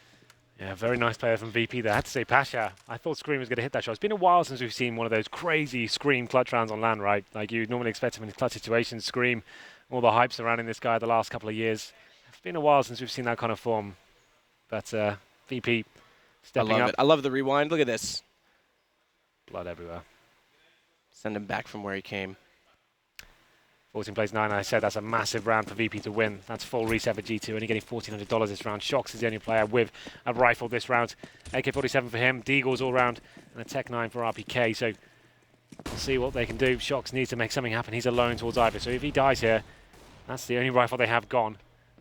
Yeah, very nice player from VP there. I had to say Pasha. I thought Scream was going to hit that shot. It's been a while since we've seen one of those crazy Scream clutch rounds on land, right? Like you normally expect him in clutch situations. Scream, all the hype surrounding this guy the last couple of years. It's been a while since we've seen that kind of form. But VP stepping up. I love the rewind. Look at this. Blood everywhere. Send him back from where he came. 14 plays 9, I said that's a massive round for VP to win. That's full reset for G2, only getting $1,400 this round. Shocks is the only player with a rifle this round. AK-47 for him, Deagles all round, and a Tech 9 for RPK. So we'll see what they can do. Shocks needs to make something happen. He's alone towards Ivy. So if he dies here, that's the only rifle they have gone.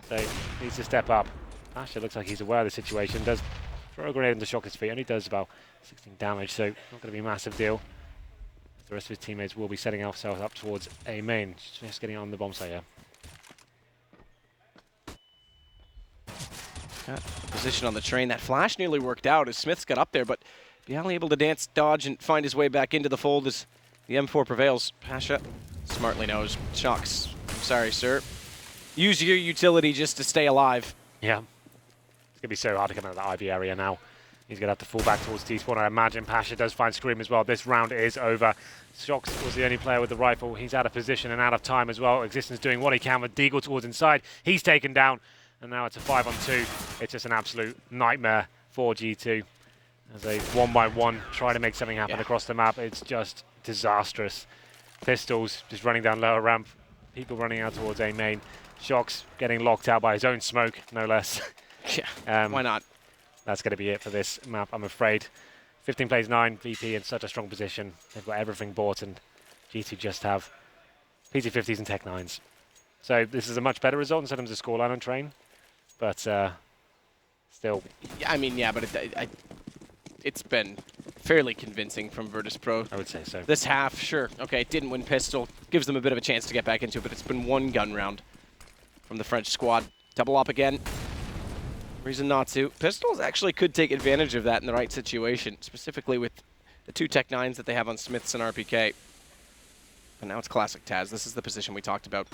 So he needs to step up. Pasha looks like he's aware of the situation. Does throw a grenade into Shock's feet. Only does about 16 damage, so not going to be a massive deal. The rest of his teammates will be setting ourselves up towards A main. Just getting on the bomb site here. Got position on the train. That flash nearly worked out as Smiths got up there, but Bialy able to dance, dodge, and find his way back into the fold as the M4 prevails. Pasha smartly knows. Shocks, I'm sorry, sir. Use your utility just to stay alive. Yeah. It's going to be so hard to come out of the Ivy area now. He's going to have to fall back towards T-spawn. I imagine Pasha does find Scream as well. This round is over. Shocks was the only player with the rifle. He's out of position and out of time as well. Existence doing what he can with Deagle towards inside. He's taken down, and now it's a 5-on-2. It's just an absolute nightmare for G2. As they, one by one, try to make something happen across the map. It's just disastrous. Pistols just running down lower ramp. People running out towards A main. Shocks getting locked out by his own smoke, no less. Yeah, why not? That's going to be it for this map, I'm afraid. 15 plays 9, VP in such a strong position. They've got everything bought, and G2 just have PT50s and Tech 9s. So this is a much better result in terms of scoreline on train, but still. Yeah, I mean, yeah, but it's been fairly convincing from Virtus.Pro. I would say so. This half, sure. Okay, didn't win pistol. Gives them a bit of a chance to get back into it, but it's been one gun round from the French squad. Double up again. Reason not to. Pistols actually could take advantage of that in the right situation, specifically with the 2 Tech 9s that they have on Smiths and RPK. But now it's classic Taz. This is the position we talked about.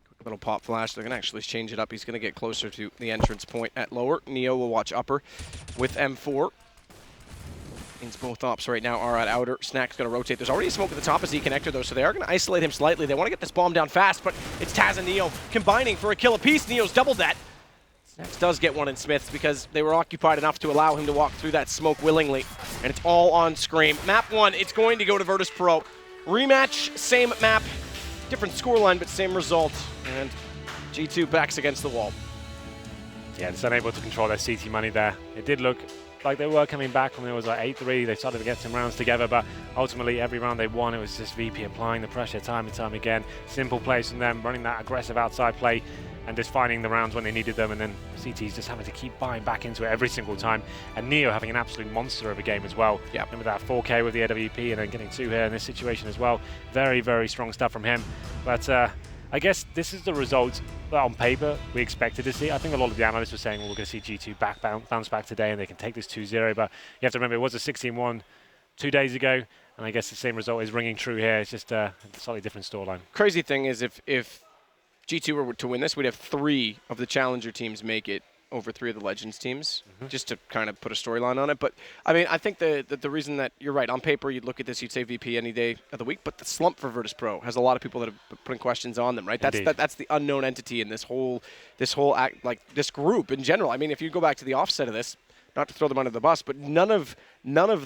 Quick little pop flash. They're going to actually change it up. He's going to get closer to the entrance point at lower. Neo will watch upper with M4. Means both ops right now are at outer. Snack's going to rotate. There's already a smoke at the top of Z connector, though, so they are going to isolate him slightly. They want to get this bomb down fast, but it's Taz and Neo combining for a kill apiece. Neo's doubled that. Snacks does get one in Smiths because they were occupied enough to allow him to walk through that smoke willingly. And it's all on Scream. Map 1, it's going to go to Virtus.Pro. Rematch, same map, different scoreline, but same result. And G2 backs against the wall. Yeah, it's unable to control their CT money there. It did look like they were coming back when it was like 8-3. They started to get some rounds together, but ultimately every round they won, it was just VP applying the pressure time and time again. Simple plays from them, running that aggressive outside play, and just finding the rounds when they needed them, and then CT's just having to keep buying back into it every single time. And Neo having an absolute monster of a game as well. Yeah. Remember that 4K with the AWP and then getting 2 here in this situation as well. Very, very strong stuff from him. But I guess this is the result that on paper we expected to see. I think a lot of the analysts were saying, well, we're going to see G2 bounce back today and they can take this 2-0. But you have to remember, it was a 16-1 2 days ago. And I guess the same result is ringing true here. It's just a slightly different storyline. Crazy thing is if G2 were to win this, we'd have 3 of the challenger teams make it over 3 of the Legends teams, just to kind of put a storyline on it. But, I mean, I think the reason that you're right, on paper you'd look at this, you'd say VP any day of the week, but the slump for Virtus.Pro has a lot of people that have putting questions on them, right? That's the unknown entity in this whole act, like this group in general. I mean, if you go back to the offset of this, not to throw them under the bus, but none of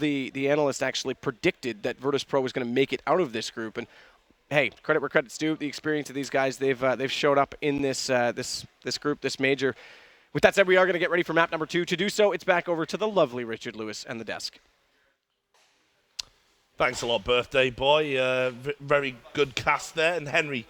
the analysts actually predicted that Virtus.Pro was going to make it out of this group. And hey, credit where credit's due. The experience of these guys, they've showed up in this group, this major. With that said, we are going to get ready for map number 2. To do so, it's back over to the lovely Richard Lewis and the desk. Thanks a lot, birthday boy. Very good cast there. And Henry,